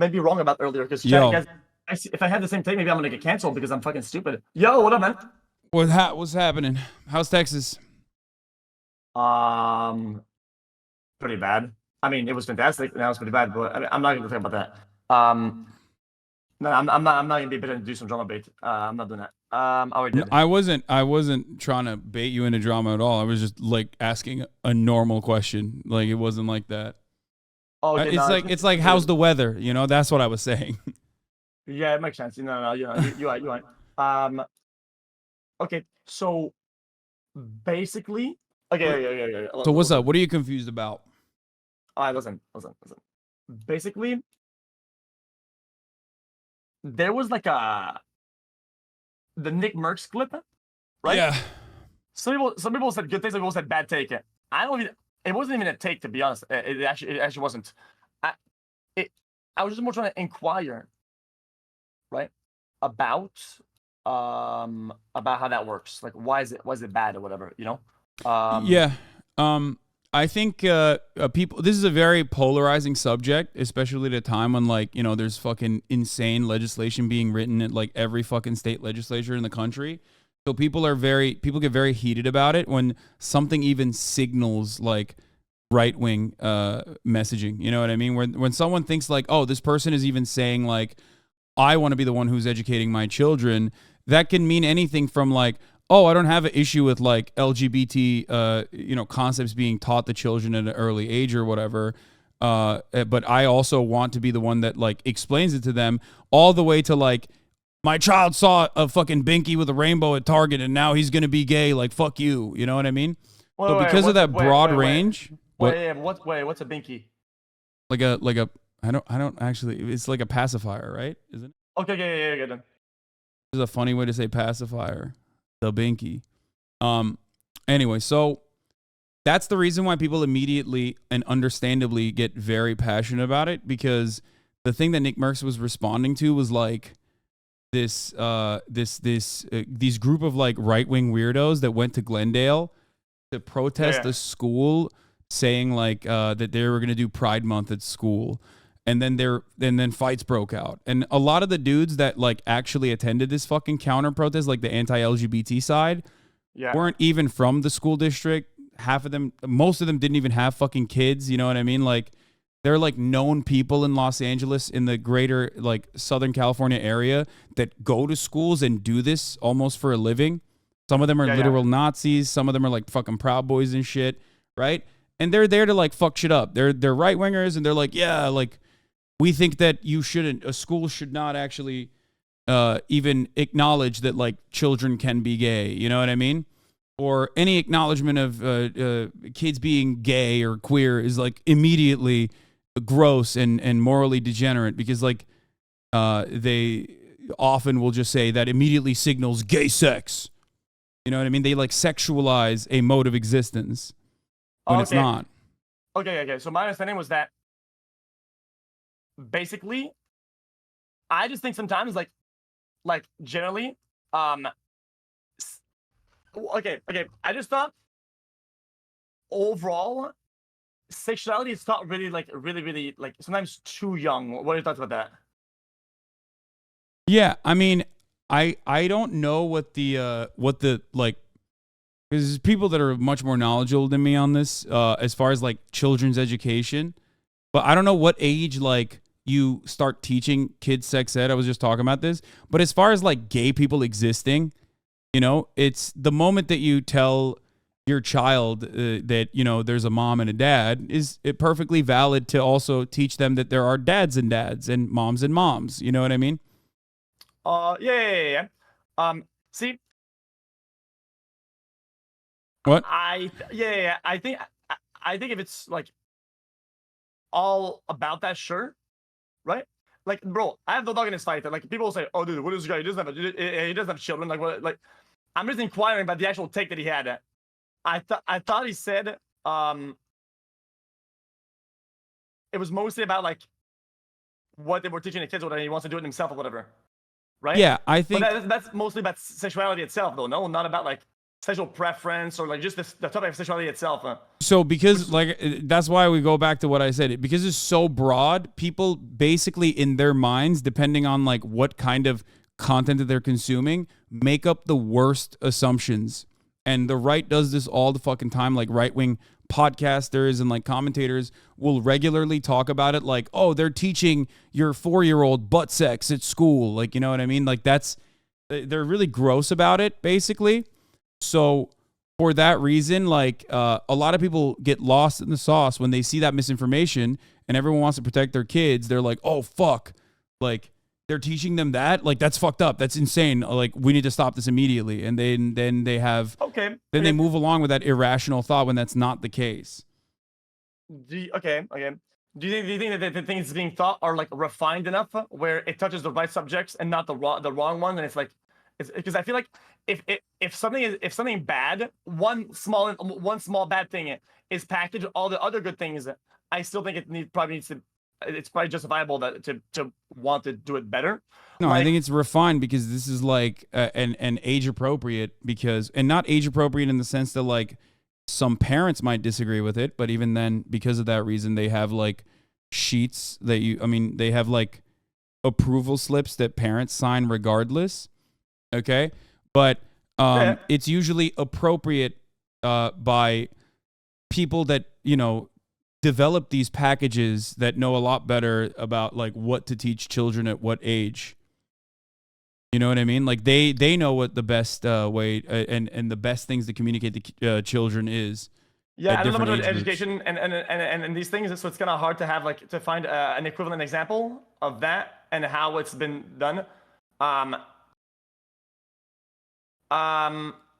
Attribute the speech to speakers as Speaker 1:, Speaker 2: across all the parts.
Speaker 1: be wrong about earlier because
Speaker 2: Yo.
Speaker 1: guys, if I had the same take, maybe I'm gonna get canceled because I'm fucking stupid. Yo, what up, man?
Speaker 2: What's happening? How's Texas?
Speaker 1: Pretty bad. I mean, it was fantastic. Now it's pretty bad, but I'm not gonna talk about that. No, I'm not gonna be able to do some drama bait. I'm not doing that. I already did.
Speaker 2: I wasn't trying to bait you into drama at all. I was just like asking a normal question. Like it wasn't like that.
Speaker 1: Oh, okay,
Speaker 2: it's like how's the weather? You know, that's what I was saying.
Speaker 1: Yeah, it makes sense. No, you're right. Okay, so basically, okay.
Speaker 2: So what's up? What are you confused about?
Speaker 1: All right, listen. Basically, there was like the Nick Merckx clip, right?
Speaker 2: Yeah.
Speaker 1: Some people said good things, some people said bad take. It wasn't even a take, to be honest. It actually wasn't. I was just more trying to inquire, right, about how that works. Like, why is it bad or whatever, you know?
Speaker 2: Yeah. I think people. This is a very polarizing subject, especially at a time when, like, you know, there's fucking insane legislation being written at like every fucking state legislature in the country. So people get very heated about it when something even signals like right-wing messaging. You know what I mean? When someone thinks like, oh, this person is even saying like, I want to be the one who's educating my children. That can mean anything from like, oh, I don't have an issue with like LGBT, concepts being taught to children at an early age or whatever. But I also want to be the one that like explains it to them, all the way to like, my child saw a fucking binky with a rainbow at Target and now he's going to be gay. Like, fuck you. You know what I mean? So because of that broad range.
Speaker 1: What's a binky?
Speaker 2: Like a, I don't actually, it's like a pacifier, right? Isn't it?
Speaker 1: Okay, yeah, then.
Speaker 2: There's a funny way to say pacifier. The binky. Anyway, so that's the reason why people immediately and understandably get very passionate about it, because the thing that Nick Merckx was responding to was like these group of like right-wing weirdos that went to Glendale to protest a school saying like that they were going to do Pride Month at school. And then fights broke out. And a lot of the dudes that like actually attended this fucking counter protest, like the anti-LGBT side, weren't even from the school district. Most of them didn't even have fucking kids. You know what I mean? Like they're like known people in Los Angeles, in the greater like Southern California area, that go to schools and do this almost for a living. Some of them are literal Nazis. Some of them are like fucking Proud Boys and shit. Right. And they're there to like fuck shit up. They're right wingers. And they're like, yeah, like, we think that a school should not actually even acknowledge that like children can be gay. You know what I mean? Or any acknowledgement of kids being gay or queer is like immediately gross and morally degenerate, because like they often will just say that immediately signals gay sex. You know what I mean? They like sexualize a mode of existence when it's not.
Speaker 1: Okay. So my understanding was that basically, I just think sometimes like generally, okay. I just thought overall sexuality is not really like sometimes too young. What are your thoughts about that?
Speaker 2: Yeah, I mean, I don't know what the like, because there's people that are much more knowledgeable than me on this as far as like children's education, but I don't know what age like you start teaching kids sex ed. I was just talking about this, but as far as like gay people existing, you know, it's the moment that you tell your child that, you know, there's a mom and a dad, is it perfectly valid to also teach them that there are dads and moms and moms. You know what I mean?
Speaker 1: Yeah. See,
Speaker 2: what?
Speaker 1: I think if it's like all about that, sure. Right? Like, bro, I have no dog in this fight. Like, people will say, "Oh, dude, what is this guy? He doesn't have children." Like, what? Like, I'm just inquiring about the actual take that he had. I thought he said it was mostly about like what they were teaching the kids, or that he wants to do it himself or whatever. Right?
Speaker 2: Yeah, I think
Speaker 1: but that's mostly about sexuality itself, though. No, not about like sexual preference or like just the topic of sexuality itself.
Speaker 2: So because like that's why we go back to what I said. Because it's so broad, people basically in their minds, depending on like what kind of content that they're consuming, make up the worst assumptions. And the right does this all the fucking time. Like right-wing podcasters and like commentators will regularly talk about it like, oh, they're teaching your 4-year-old butt sex at school. Like, you know what I mean? Like they're really gross about it, basically. So for that reason, like a lot of people get lost in the sauce when they see that misinformation and everyone wants to protect their kids. They're like, oh, fuck. Like they're teaching them that. Like that's fucked up. That's insane. Like we need to stop this immediately. And then they have, they move along with that irrational thought when that's not the case.
Speaker 1: Do you think that the things being taught are like refined enough where it touches the right subjects and not the wrong one? And it's like, because I feel like if something bad, one small bad thing is packaged all the other good things, I still think it's probably justifiable that to want to do it better.
Speaker 2: No, like, I think it's refined because this is like an age appropriate and not age appropriate in the sense that like some parents might disagree with it, but even then, because of that reason, they have like sheets that they have like approval slips that parents sign regardless. Okay. But it's usually appropriate by people that, develop these packages that know a lot better about like what to teach children at what age. You know what I mean? Like they know what the best way and the best things to communicate to children is.
Speaker 1: Yeah, I don't know about education and these things, so it's kind of hard to have like to find an equivalent example of that and how it's been done.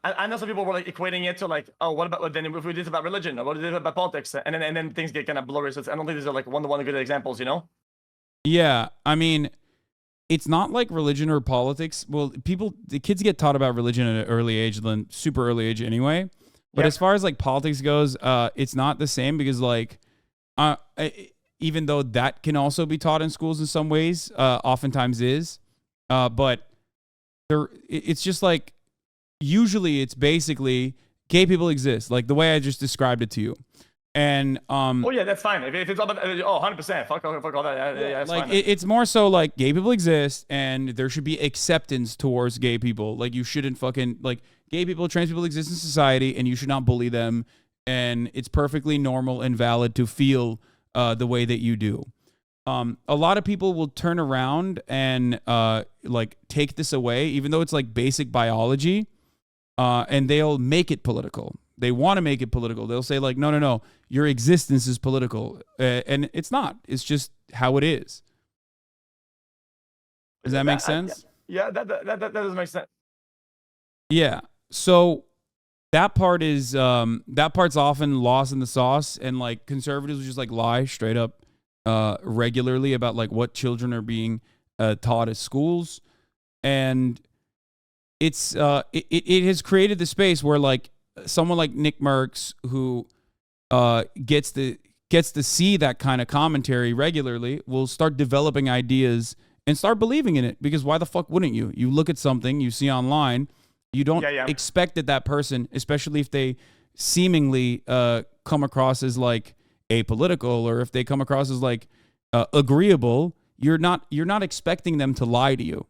Speaker 1: I know some people were like equating it to like, oh, what about then if we did about religion or what did about politics, and then things get kind of blurry. So I don't think these are like one-to-one good examples,
Speaker 2: Yeah, I mean, it's not like religion or politics. Well, the kids get taught about religion at an early age, then super early age anyway. But as far as like politics goes, it's not the same because like, even though that can also be taught in schools in some ways, oftentimes is, but it's just like. Usually it's basically gay people exist, like the way I just described it to you. And
Speaker 1: oh yeah, that's fine. If it's all about 100%, fuck all that. Yeah,
Speaker 2: like
Speaker 1: fine.
Speaker 2: It's more so like gay people exist and there should be acceptance towards gay people. Like you shouldn't fucking like gay people, trans people exist in society and you should not bully them. And it's perfectly normal and valid to feel the way that you do. A lot of people will turn around and like take this away, even though it's like basic biology. And they'll make it political. They want to make it political. They'll say like, no, your existence is political. And it's not. It's just how it is. Does that make sense?
Speaker 1: Yeah, that does make sense.
Speaker 2: Yeah. So that part's often lost in the sauce. And like conservatives just like lie straight up regularly about like what children are being taught at schools. And it has created the space where like someone like Nick Merckx who gets to see that kind of commentary regularly will start developing ideas and start believing in it because why the fuck wouldn't you? You look at something you see online, you don't expect that person, especially if they seemingly come across as like apolitical or if they come across as like agreeable, you're not expecting them to lie to you.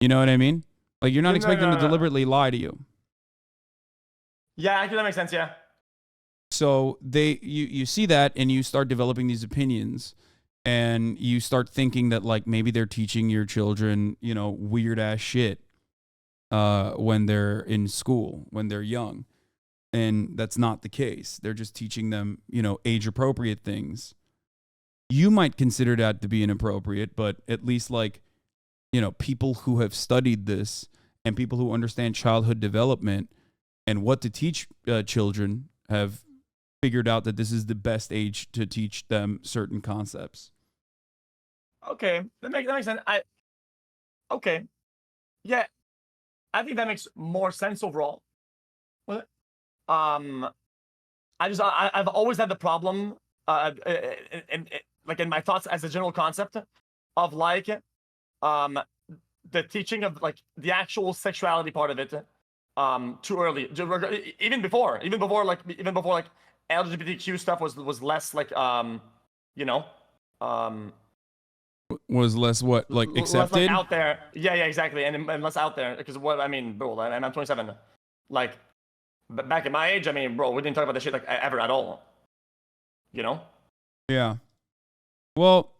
Speaker 2: You know what I mean? Like, you're not expecting them to deliberately lie to you.
Speaker 1: Yeah, actually, that makes sense, yeah.
Speaker 2: So you see that and you start developing these opinions and you start thinking that, like, maybe they're teaching your children, weird-ass shit when they're in school, when they're young. And that's not the case. They're just teaching them, age-appropriate things. You might consider that to be inappropriate, but at least, like, people who have studied this and people who understand childhood development and what to teach children have figured out that this is the best age to teach them certain concepts.
Speaker 1: Okay, that makes sense. Okay, yeah, I think that makes more sense overall. I've always had the problem, in my thoughts as a general concept of like, the teaching of like the actual sexuality part of it too early. Even before like LGBTQ stuff was less like you know
Speaker 2: Was less what, like,
Speaker 1: less like
Speaker 2: accepted?
Speaker 1: out there. Yeah, exactly, and less out there because what I mean, bro, and I'm 27. Like back at my age, I mean, bro, we didn't talk about this shit like ever at all. You know?
Speaker 2: Yeah. Well,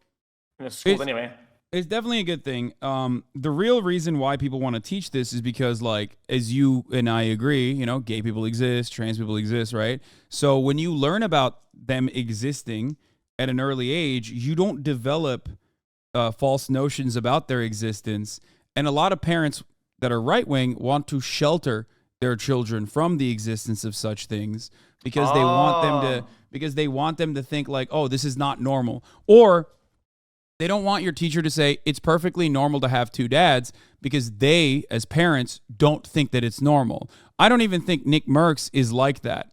Speaker 1: In schools anyway.
Speaker 2: it's definitely a good thing. The real reason why people want to teach this is because, like, as you and I agree, you know, gay people exist, trans people exist, right? So when you learn about them existing at an early age, you don't develop false notions about their existence. And a lot of parents that are right wing want to shelter their children from the existence of such things because they want them to think like, oh, this is not normal, or they don't want your teacher to say it's perfectly normal to have two dads because they, as parents, don't think that it's normal. I don't even think Nick Merckx is like that.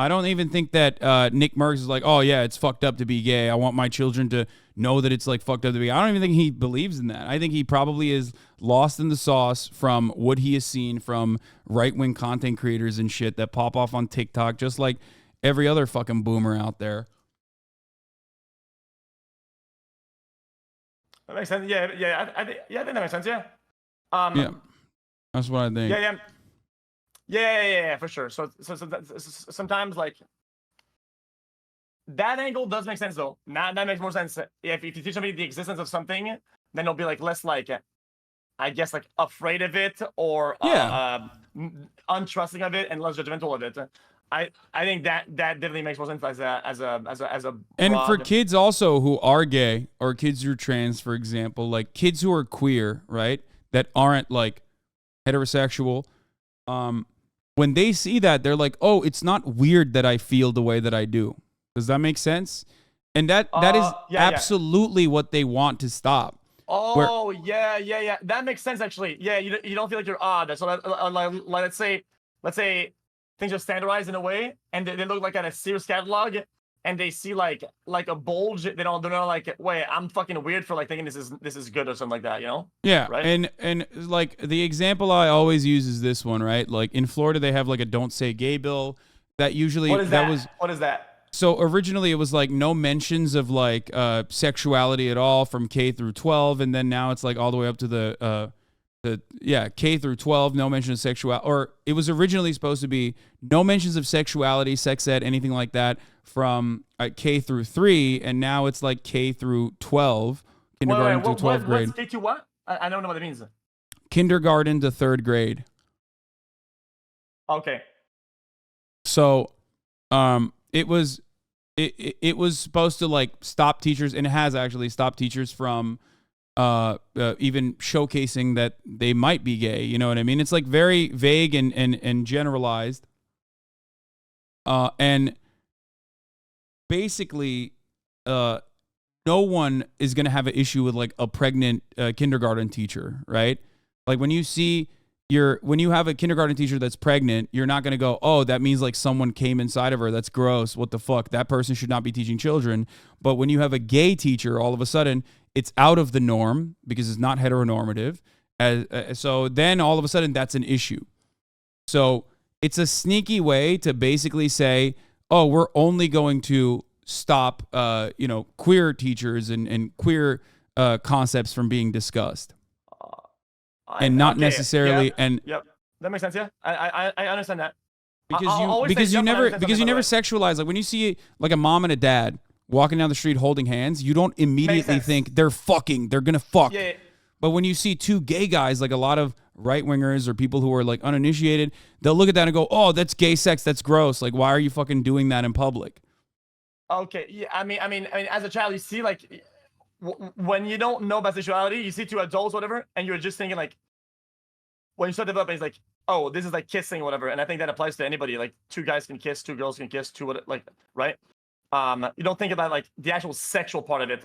Speaker 2: I don't even think that Nick Merckx is like, oh, yeah, it's fucked up to be gay. I want my children to know that it's like fucked up to be gay. I don't even think he believes in that. I think he probably is lost in the sauce from what he has seen from right-wing content creators and shit that pop off on TikTok, just like every other fucking boomer out there.
Speaker 1: That makes sense. Yeah. I think that makes sense. Yeah.
Speaker 2: Yeah, that's what I think.
Speaker 1: Yeah, for sure. So sometimes like that angle does make sense though. That makes more sense. If you teach somebody the existence of something, then they'll be like less like, I guess, like afraid of it or untrusting of it and less judgmental of it. I think that definitely makes more sense as a
Speaker 2: and
Speaker 1: broad...
Speaker 2: for kids also who are gay or kids who are trans, for example, like kids who are queer, right, that aren't like heterosexual, when they see that, they're like, oh, it's not weird that I feel the way that I do. Does that make sense? And that is absolutely what they want to stop.
Speaker 1: Oh, yeah. That makes sense, actually. Yeah, you don't feel like you're odd. So let's say things are standardized in a way, and they look like at a Sears catalog, and they see like a bulge. They're not like, wait, I'm fucking weird for like thinking this is good or something like that, you know?
Speaker 2: Yeah,
Speaker 1: right.
Speaker 2: And like the example I always use is this one, right? Like in Florida, they have like a "Don't Say Gay" bill that usually
Speaker 1: what is that?
Speaker 2: So originally it was like no mentions of like sexuality at all from K through 12, and then now it's like all the way up to the K through 12, no mention of sexuality, or it was originally supposed to be no mentions of sexuality, sex ed, anything like that from K through 3, and now it's like K through 12, kindergarten to 12th grade.
Speaker 1: What's K to what? I don't know what it means.
Speaker 2: Kindergarten to 3rd grade.
Speaker 1: Okay.
Speaker 2: So, it was supposed to like stop teachers, and it has actually stopped teachers from even showcasing that they might be gay. You know what I mean? It's like very vague and generalized. And basically, no one is going to have an issue with like a pregnant kindergarten teacher, right? Like when you have a kindergarten teacher that's pregnant, you're not going to go, oh, that means like someone came inside of her. That's gross. What the fuck? That person should not be teaching children. But when you have a gay teacher, all of a sudden it's out of the norm because it's not heteronormative. So then all of a sudden that's an issue. So it's a sneaky way to basically say, oh, we're only going to stop, queer teachers and queer concepts from being discussed. And not necessarily, and
Speaker 1: yep, that makes sense. Yeah, I understand that
Speaker 2: because you never sexualize. Like when you see like a mom and a dad walking down the street holding hands, you don't immediately think they're gonna fuck.
Speaker 1: Yeah.
Speaker 2: But when you see two gay guys, like a lot of right wingers or people who are like uninitiated, they'll look at that and go, "Oh, that's gay sex. That's gross. Like, why are you fucking doing that in public?"
Speaker 1: Okay. Yeah. I mean, as a child, you see like. When you don't know about sexuality, you see two adults, whatever, and you're just thinking like, when you start developing, it's like, oh, this is like kissing, whatever. And I think that applies to anybody. Like, two guys can kiss, two girls can kiss, right? You don't think about like the actual sexual part of it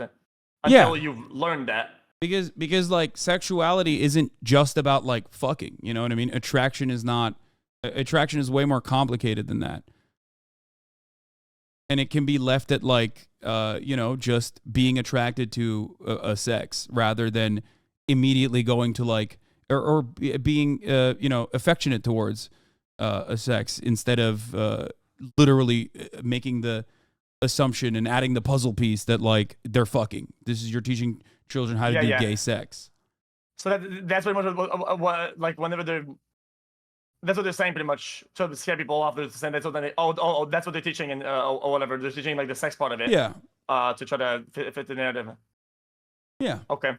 Speaker 1: until you've learned that.
Speaker 2: Because like sexuality isn't just about like fucking. You know what I mean? Attraction is way more complicated than that. And it can be left at like, just being attracted to a sex rather than immediately going to like, being affectionate towards a sex instead of literally making the assumption and adding the puzzle piece that like they're fucking. You're teaching children how to do gay sex.
Speaker 1: So that's pretty much what like whenever they're. That's what they're saying pretty much to scare people off. They're saying that's what that's what they're teaching and or whatever. They're teaching like the sex part of it.
Speaker 2: Yeah.
Speaker 1: To try to fit the narrative.
Speaker 2: Yeah.
Speaker 1: Okay.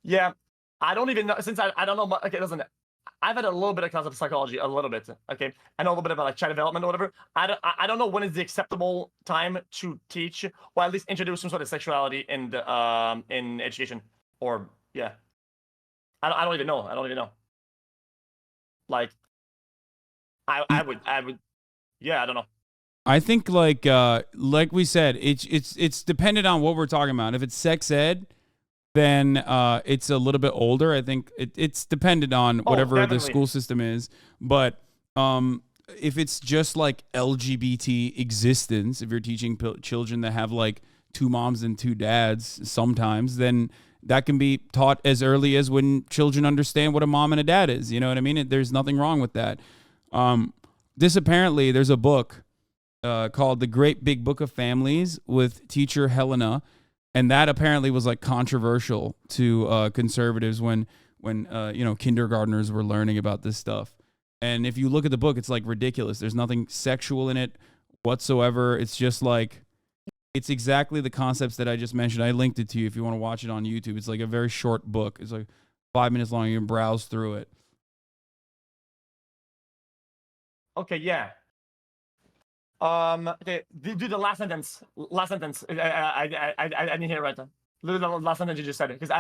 Speaker 1: Yeah. I don't even know since I don't know much. Okay, listen. I've had a little bit of concept of psychology, a little bit. Okay, I know a little bit about like child development or whatever. I don't know when is the acceptable time to teach or at least introduce some sort of sexuality in education or yeah. I don't even know. I don't even know. Like. I would yeah, I don't know.
Speaker 2: I think like we said, it's dependent on what we're talking about. If it's sex ed, then it's a little bit older. I think it's dependent on whatever the school system is. But if it's just like LGBT existence, if you're teaching children that have like 2 moms and 2 dads sometimes, then that can be taught as early as when children understand what a mom and a dad is. You know what I mean? There's nothing wrong with that. There's a book called The Great Big Book of Families with teacher Helena, and that apparently was like controversial to conservatives when kindergartners were learning about this stuff. And if you look at the book, it's like ridiculous. There's nothing sexual in it whatsoever. It's just like it's exactly the concepts that I just mentioned. I linked it to you if you want to watch it on YouTube. It's like a very short book. It's like 5 minutes long. You can browse through it.
Speaker 1: Okay, yeah. Okay, do the last sentence. Last sentence. I didn't hear it right. The last sentence you just said it because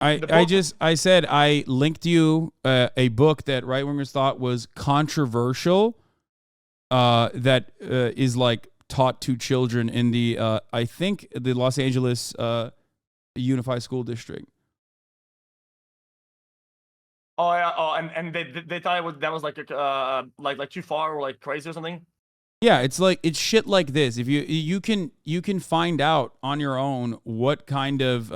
Speaker 2: I said I linked you a book that right wingers thought was controversial. That is like taught to children in the I think the Los Angeles Unified School District.
Speaker 1: Oh yeah. Oh, and they thought that was like too far or like crazy or something.
Speaker 2: Yeah, it's shit like this. If you can find out on your own what kind of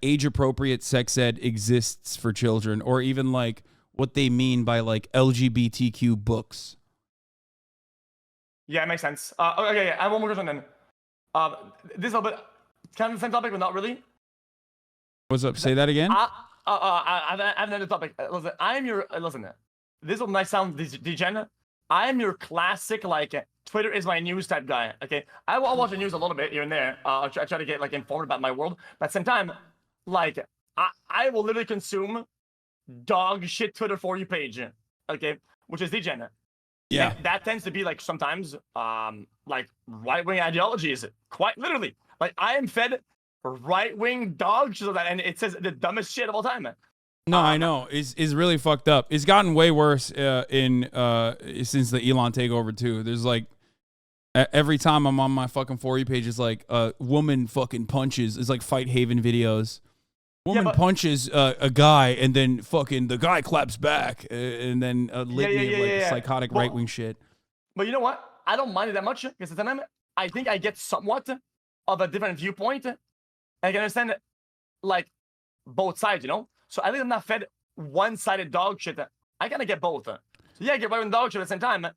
Speaker 2: age appropriate sex ed exists for children, or even like what they mean by like LGBTQ books.
Speaker 1: Yeah, it makes sense. Okay, yeah, I have one more question then. This is a bit kind of the same topic, but not really.
Speaker 2: What's up? Say that again.
Speaker 1: I have another topic. Listen. This might sound degen. I am your classic like Twitter is my news type guy. Okay, I'll watch the news a little bit here and there. I try to get like informed about my world, but at the same time, like I will literally consume dog shit Twitter for you page. Okay, which is degen.
Speaker 2: Yeah,
Speaker 1: and that tends to be like sometimes like right wing ideologies. Quite literally, like I am fed right wing dog shit, and it says the dumbest shit of all time.
Speaker 2: No, I know. It's really fucked up. It's gotten way worse since the Elon takeover too. There's like every time I'm on my fucking For You page, it's like woman fucking punches. It's like Fight Haven videos. Woman punches a guy, and then fucking the guy claps back, and then a litany of like psychotic right wing shit.
Speaker 1: But you know what? I don't mind it that much because at the time I think I get somewhat of a different viewpoint. I can understand like both sides, you know. So at least I'm not fed one-sided dog shit. I kind of get both. So yeah, I get right-wing dog shit at the same time.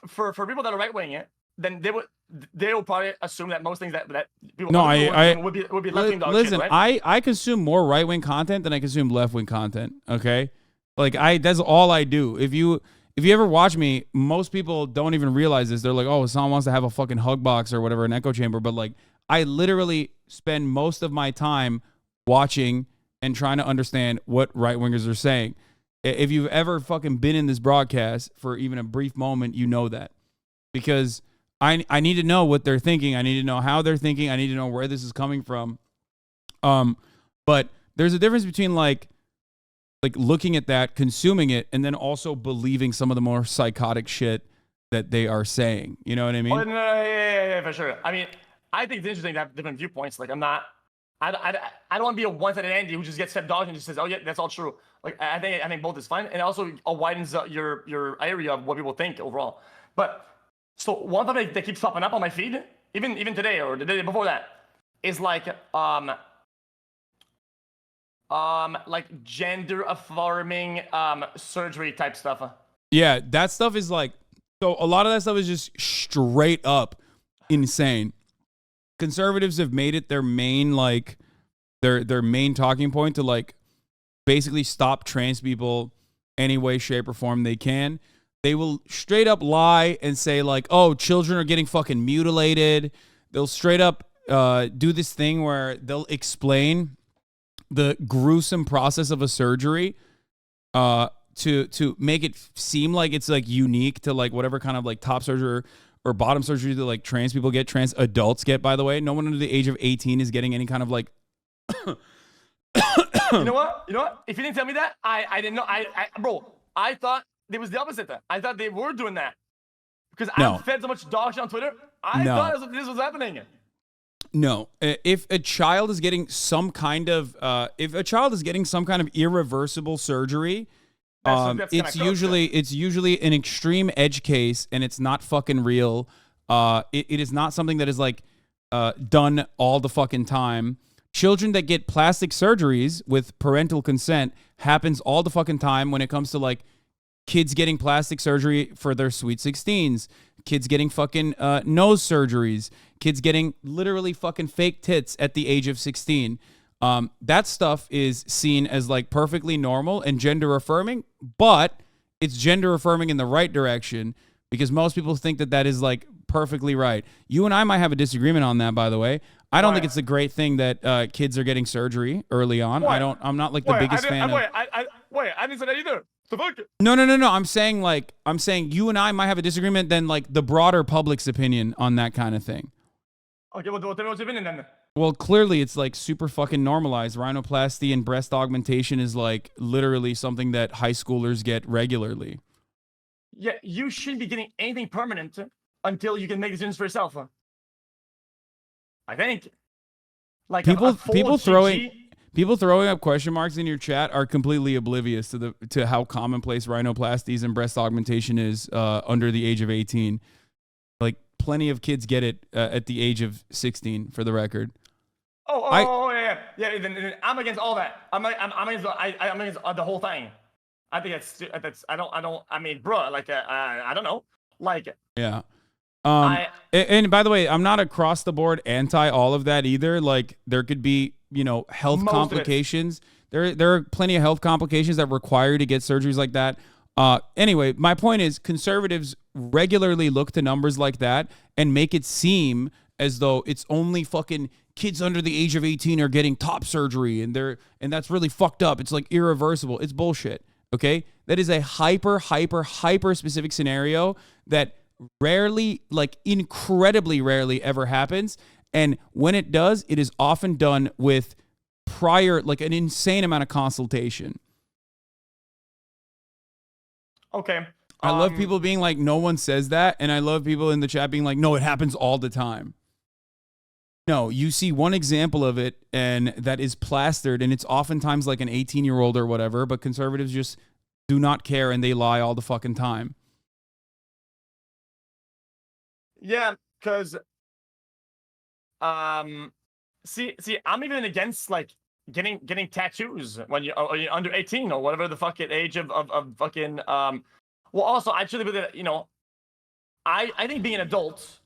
Speaker 1: For people that are right-wing, then they will probably assume that most things that people would be left-wing dog shit, right?
Speaker 2: I consume more right-wing content than I consume left-wing content. Okay, like that's all I do. If you ever watch me, most people don't even realize this. They're like, oh, someone wants to have a fucking hug box or whatever, an echo chamber. But like, I literally spend most of my time watching and trying to understand what right-wingers are saying. If you've ever fucking been in this broadcast for even a brief moment, you know that. Because I need to know what they're thinking. I need to know how they're thinking. I need to know where this is coming from. But there's a difference between like looking at that, consuming it, and then also believing some of the more psychotic shit that they are saying. You know what I mean?
Speaker 1: Oh, no, yeah, for sure. I mean, I think it's interesting to have different viewpoints. Like I don't want to be a one-sided Andy who just gets fed dog and just says, "Oh yeah, that's all true." Like I think both is fine, and it also widens your area of what people think overall. But so one thing that keeps popping up on my feed, even today or the day before that, is like Like gender affirming surgery type stuff.
Speaker 2: Yeah, that stuff is like, so a lot of that stuff is just straight up insane. Conservatives have made it their main, like, their main talking point to, like, basically stop trans people any way, shape, or form they can. They will straight up lie and say, like, oh, children are getting fucking mutilated. They'll straight up do this thing where they'll explain the gruesome process of a surgery to make it seem like it's, like, unique to, like, whatever kind of, like, top surgery or bottom surgery that, like, trans people get, trans adults get, by the way. No one under the age of 18 is getting any kind of, like...
Speaker 1: You know what? If you didn't tell me that, I didn't know. Bro, I thought it was the opposite. I thought they were doing that because I've fed so much dog shit on Twitter. I thought this was happening.
Speaker 2: No, if a child is getting some kind of irreversible surgery, it's usually an extreme edge case, and it's not fucking real. It is not something that is, like, done all the fucking time. Children that get plastic surgeries with parental consent happens all the fucking time when it comes to, like, kids getting plastic surgery for their sweet 16s, kids getting fucking nose surgeries, kids getting literally fucking fake tits at the age of 16. That stuff is seen as, like, perfectly normal and gender affirming, but it's gender affirming in the right direction because most people think that that is, like, perfectly right. You and I might have a disagreement on that, by the way. I don't think it's a great thing that kids are getting surgery early on. I'm not, like, the biggest fan of...
Speaker 1: I didn't say that either. The fuck?
Speaker 2: No. I'm saying you and I might have a disagreement than, like, the broader public's opinion on that kind of thing.
Speaker 1: Okay, well, tell me what's your opinion then.
Speaker 2: Well, clearly it's, like, super fucking normalized. Rhinoplasty and breast augmentation is, like, literally something that high schoolers get regularly.
Speaker 1: Yeah, you shouldn't be getting anything permanent until you can make decisions for yourself. I think. Like
Speaker 2: people throwing up question marks in your chat are completely oblivious to how commonplace rhinoplasties and breast augmentation is under the age of 18. Like, plenty of kids get it at the age of 16, for the record.
Speaker 1: Yeah. Then I'm against all that. I'm against the whole thing. I think that's I mean, bro, like I don't know, like
Speaker 2: yeah. And by the way, I'm not across the board anti all of that either. Like, there could be, health complications. There are plenty of health complications that require you to get surgeries like that. Anyway, my point is conservatives regularly look to numbers like that and make it seem as though it's only fucking kids under the age of 18 are getting top surgery and that's really fucked up. It's, like, irreversible. It's bullshit. Okay? That is a hyper specific scenario that rarely, like, incredibly rarely ever happens. And when it does, it is often done with prior, like, an insane amount of consultation.
Speaker 1: Okay.
Speaker 2: I love people being like, no one says that. And I love people in the chat being like, no, it happens all the time. No, you see one example of it and that is plastered, and it's oftentimes like an 18-year-old or whatever, but conservatives just do not care and they lie all the fucking time.
Speaker 1: Yeah, because see, I'm even against, like, getting tattoos when you're under 18 or whatever the fucking age of fucking well, also I truly believe that, I think being an adult,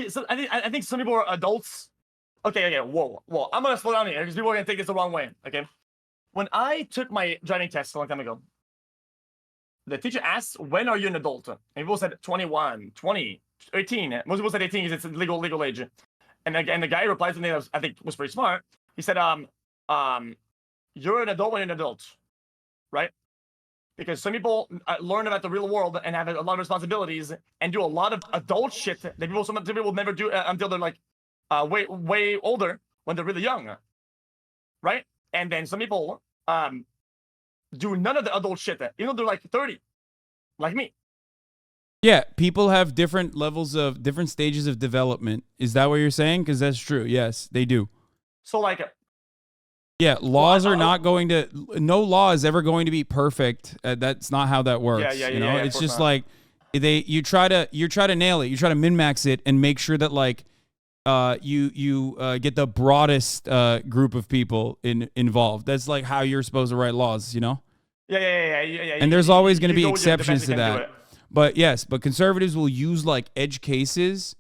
Speaker 1: so I think some people are adults. Okay, whoa, I'm gonna slow down here because people are gonna take this the wrong way. Okay, when I took my driving test a long time ago, the teacher asked, when are you an adult? And people said 21, 20, 18. Most people said 18 because it's legal age. And again, the guy replied to me that I think was pretty smart. He said, you're an adult when you're an adult, right? Because some people learn about the real world and have a lot of responsibilities and do a lot of adult shit that some people will never do until they're, like, way older when they're really young, right? And then some people do none of the adult shit, even though they're, like, 30, like me.
Speaker 2: Yeah, people have different stages of development. Is that what you're saying? Because that's true. Yes, they do.
Speaker 1: So, like,
Speaker 2: yeah, laws are not going to. No law is ever going to be perfect. That's not how that works.
Speaker 1: Yeah,
Speaker 2: it's just not. Like you try to nail it. You try to min-max it and make sure that, like, you get the broadest group of people involved. That's like how you're supposed to write laws, you know?
Speaker 1: Yeah.
Speaker 2: And there's always going to be
Speaker 1: go with the best
Speaker 2: exceptions
Speaker 1: you
Speaker 2: to
Speaker 1: can do
Speaker 2: that.
Speaker 1: it.
Speaker 2: But yes, but conservatives will use like edge cases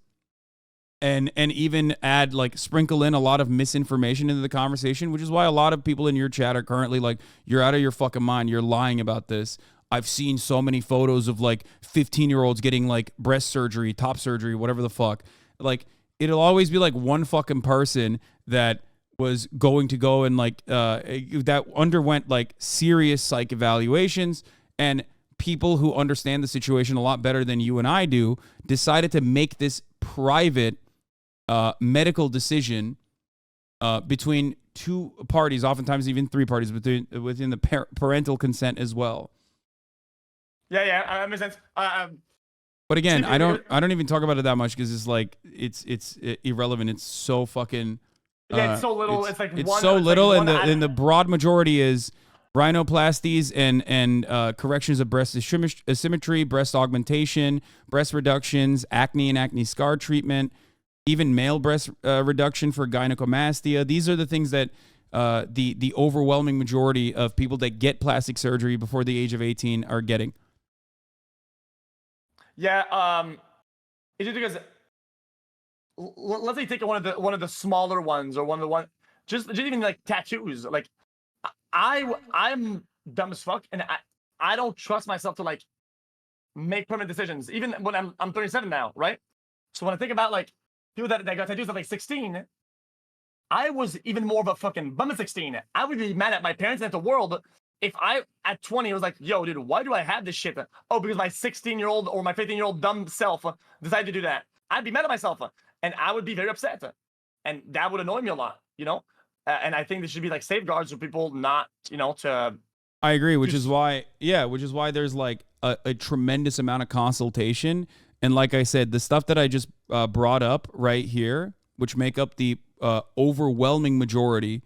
Speaker 2: and even add like sprinkle in a lot of misinformation into the conversation, which is why a lot of people in your chat are currently like, you're out of your fucking mind. You're lying about this. I've seen so many photos of like 15-year-olds getting like breast surgery, top surgery, whatever the fuck. Like, it'll always be like one fucking person that was going to go and like that underwent like serious psych evaluations, and people who understand the situation a lot better than you and I do decided to make this private medical decision between two parties, oftentimes even three parties, within the parental consent as well.
Speaker 1: Yeah, that makes sense.
Speaker 2: But again, I don't even talk about it that much because it's like it's irrelevant. It's so fucking
Speaker 1: it's so little. It's
Speaker 2: so little,
Speaker 1: like
Speaker 2: and the broad majority is rhinoplasties and corrections of breast asymmetry, breast augmentation, breast reductions, acne and acne scar treatment, even male breast reduction for gynecomastia. These are the things that the overwhelming majority of people that get plastic surgery before the age of 18 are getting.
Speaker 1: Yeah, it's just because let's say take one of the smaller ones, or just even like tattoos. Like I'm dumb as fuck, and I don't trust myself to like make permanent decisions, even when I'm 37 now, right? So when I think about like people that got tattoos at like 16, I was even more of a fucking bum at 16. I would be mad at my parents and at the world if I, at 20, was like, yo, dude, why do I have this shit? Oh, because my 16-year-old or my 15-year-old dumb self decided to do that. I'd be mad at myself, and I would be very upset. And that would annoy me a lot, you know? And I think there should be like safeguards for people not, you know, to...
Speaker 2: I agree, which is why there's like a tremendous amount of consultation. And like I said, the stuff that I just brought up right here, which make up the overwhelming majority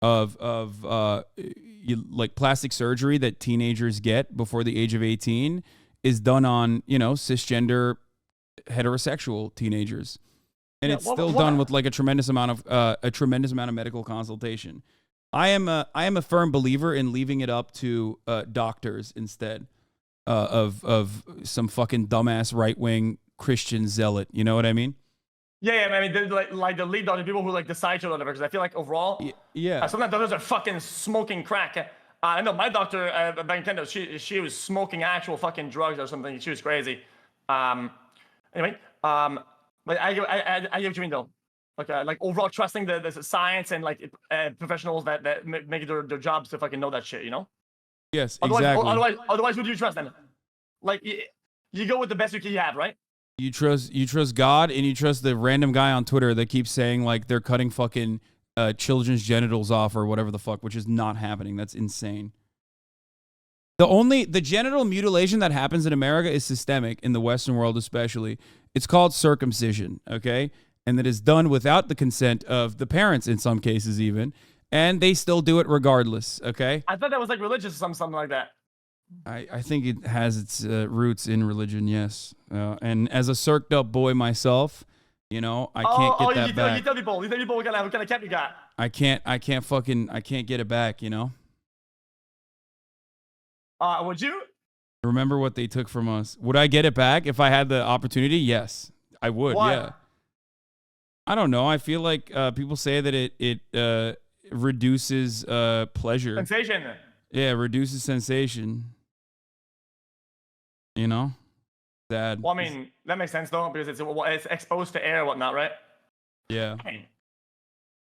Speaker 2: of like plastic surgery that teenagers get before the age of 18, is done on, you know, cisgender heterosexual teenagers, and it's still done with like a tremendous amount of medical consultation. I am a firm believer in leaving it up to doctors instead of some fucking dumbass right-wing Christian zealot. You know what I mean?
Speaker 1: Yeah, I mean, like the lead doctor, people who like decide to whatever. Because I feel like overall, sometimes doctors are fucking smoking crack. I know my doctor back in Canada, she was smoking actual fucking drugs or something. She was crazy. Anyway, but I get what you mean though. Like overall trusting the science and like professionals that make their jobs to fucking know that shit. You know?
Speaker 2: Yes, exactly.
Speaker 1: Otherwise, who do you trust then? Like you go with the best you have, right?
Speaker 2: You trust God, and you trust the random guy on Twitter that keeps saying like they're cutting fucking children's genitals off or whatever the fuck, which is not happening. That's insane. The genital mutilation that happens in America is systemic, in the Western world especially. It's called circumcision, okay? And that is done without the consent of the parents in some cases even, and they still do it regardless, okay?
Speaker 1: I thought that was like religious or something like that.
Speaker 2: I think it has its roots in religion, yes. And as a circed up boy myself, you know, I can't get that back.
Speaker 1: You tell people what kind of cap you got.
Speaker 2: I can't get it back, you know?
Speaker 1: Would you?
Speaker 2: Remember what they took from us. Would I get it back if I had the opportunity? Yes, I would.
Speaker 1: Why?
Speaker 2: Yeah. I don't know. I feel like people say that it reduces pleasure.
Speaker 1: Sensation.
Speaker 2: Yeah, reduces sensation. You know? Sad.
Speaker 1: Well, I mean, that makes sense though, because it's exposed to air and whatnot, right?
Speaker 2: Yeah.
Speaker 1: I mean,